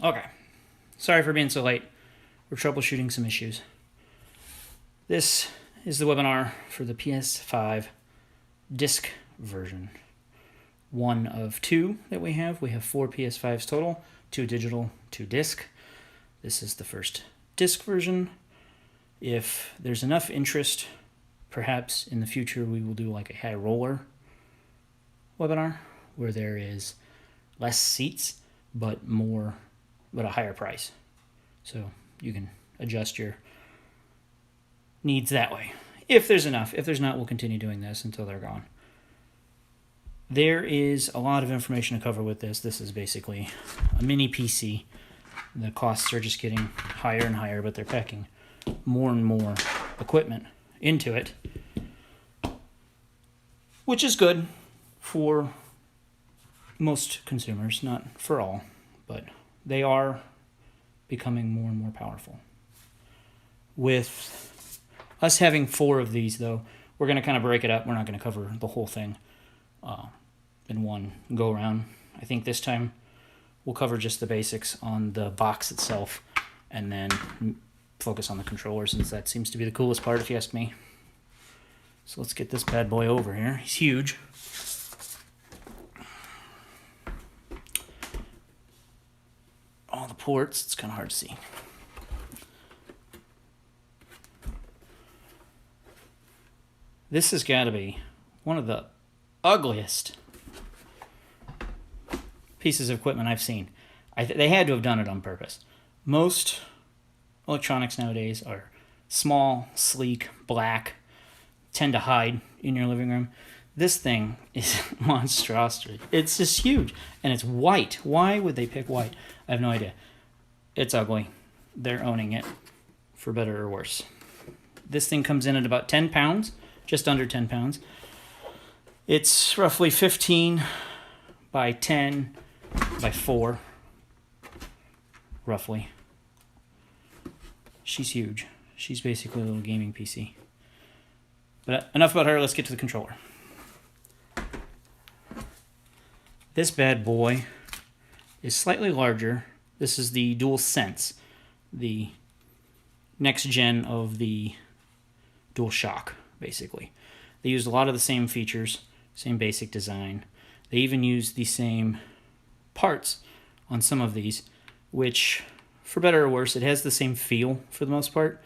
Okay. Sorry for being so late. We're troubleshooting some issues. This is the webinar for the PS5 disc version. One of two that we have. We have 4 PS5s total, 2 digital, 2 disc. This is the first disc version. If there's enough interest, perhaps in the future we will do like a high roller webinar where there is less seats but a higher price. So you can adjust your needs that way. If there's enough. If there's not, we'll continue doing this until they're gone. There is a lot of information to cover with this. This is basically a mini PC. The costs are just getting higher and higher, but they're packing more and more equipment into it, which is good for most consumers, not for all, but they are becoming more and more powerful. With us having 4 of these, though, we're going to kind of break it up. We're not going to cover the whole thing in one go-around. I think this time we'll cover just the basics on the box itself and then focus on the controller, since that seems to be the coolest part, if you ask me. So let's get this bad boy over here. He's huge. All the ports, it's kind of hard to see. This has got to be one of the ugliest pieces of equipment I've seen. They had to have done it on purpose. Most electronics nowadays are small, sleek, black, tend to hide in your living room. This thing is monstrosity. It's just huge, and it's white. Why would they pick white? I have no idea. It's ugly. They're owning it, for better or worse. This thing comes in at about 10 pounds, just under 10 pounds. It's roughly 15 by 10 by 4, roughly. She's huge. She's basically a little gaming PC. But enough about her, let's get to the controller. This bad boy is slightly larger. This is the DualSense, the next gen of the DualShock, basically. They used a lot of the same features, same basic design. They even used the same parts on some of these, which, for better or worse, it has the same feel for the most part,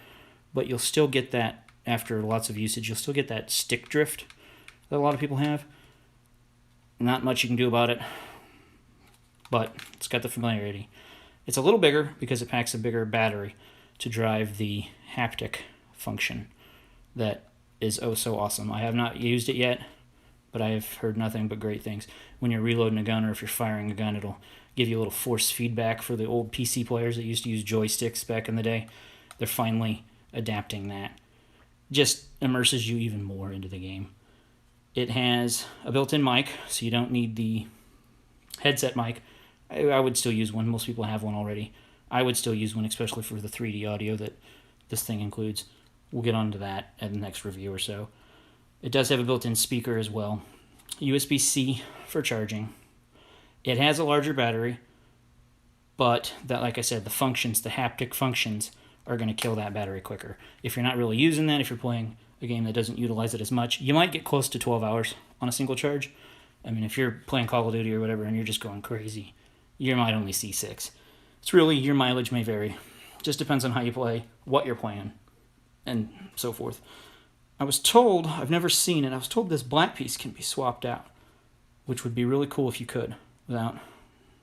but you'll still get that, after lots of usage, you'll still get that stick drift that a lot of people have. Not much you can do about it, but it's got the familiarity. It's a little bigger because it packs a bigger battery to drive the haptic function that is oh so awesome. I have not used it yet, but I have heard nothing but great things. When you're reloading a gun or if you're firing a gun, it'll give you a little force feedback. For the old PC players that used to use joysticks back in the day, they're finally adapting that. Just immerses you even more into the game. It has a built-in mic, so you don't need the headset mic. I would still use one. Most people have one already. I would still use one, especially for the 3D audio that this thing includes. We'll get onto that in the next review or so. It does have a built-in speaker as well. USB-C for charging. It has a larger battery, but that, like I said, the functions, the haptic functions, are going to kill that battery quicker. If you're not really using that, if you're playing a game that doesn't utilize it as much, you might get close to 12 hours on a single charge. I mean, if you're playing Call of Duty or whatever and you're just going crazy, you might only see 6. It's really, your mileage may vary. Just depends on how you play, what you're playing, and so forth. I was told, I've never seen it, I was told this black piece can be swapped out, which would be really cool if you could, without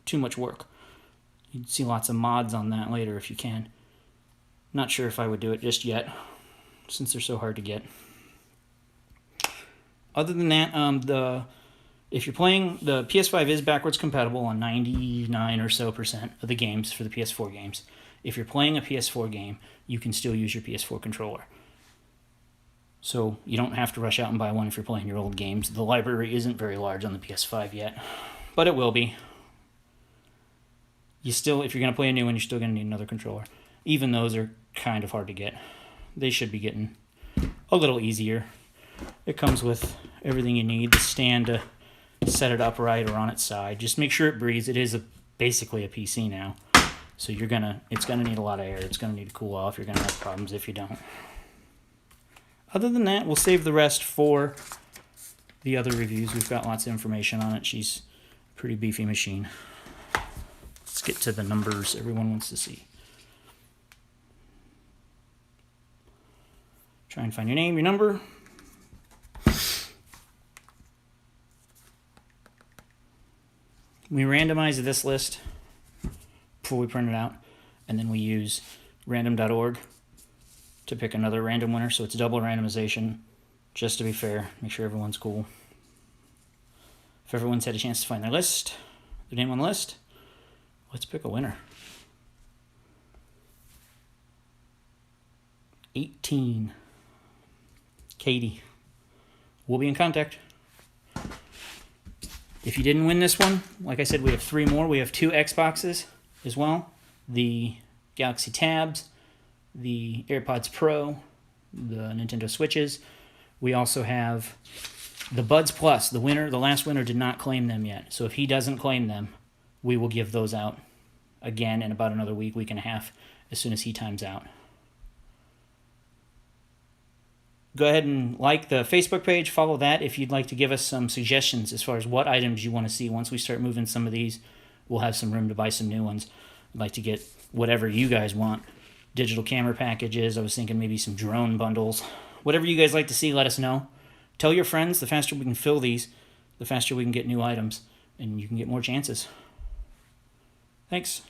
too much work. You'd see lots of mods on that later if you can. Not sure if I would do it just yet, since they're so hard to get. Other than that, if you're playing, the PS5 is backwards compatible on 99% or so of the games for the PS4 games. If you're playing a PS4 game, you can still use your PS4 controller. So you don't have to rush out and buy one if you're playing your old games. The library isn't very large on the PS5 yet, but it will be. If you're going to play a new one, you're still going to need another controller. Even those are kind of hard to get. They should be getting a little easier. It comes with everything you need. The stand to set it upright or on its side. Just make sure it breathes. It is basically a PC now. So it's gonna need a lot of air. It's gonna need to cool off. You're gonna have problems if you don't. Other than that, we'll save the rest for the other reviews. We've got lots of information on it. She's a pretty beefy machine. Let's get to the numbers everyone wants to see. Try and find your name, your number. We randomize this list before we print it out, and then we use random.org to pick another random winner, so it's double randomization, just to be fair, make sure everyone's cool. If everyone's had a chance to find their list, their name on the list, let's pick a winner. 18. Katie. We'll be in contact. If you didn't win this one, like I said, we have 3 more. We have 2 Xboxes as well. The Galaxy Tabs, the AirPods Pro, the Nintendo Switches. We also have the Buds Plus. The last winner did not claim them yet. So if he doesn't claim them, we will give those out again in about another week and a half, as soon as he times out. Go ahead and like the Facebook page, follow that if you'd like to give us some suggestions as far as what items you want to see. Once we start moving some of these, we'll have some room to buy some new ones. I'd like to get whatever you guys want. Digital camera packages, I was thinking maybe some drone bundles. Whatever you guys like to see, let us know. Tell your friends. The faster we can fill these, the faster we can get new items, and you can get more chances. Thanks.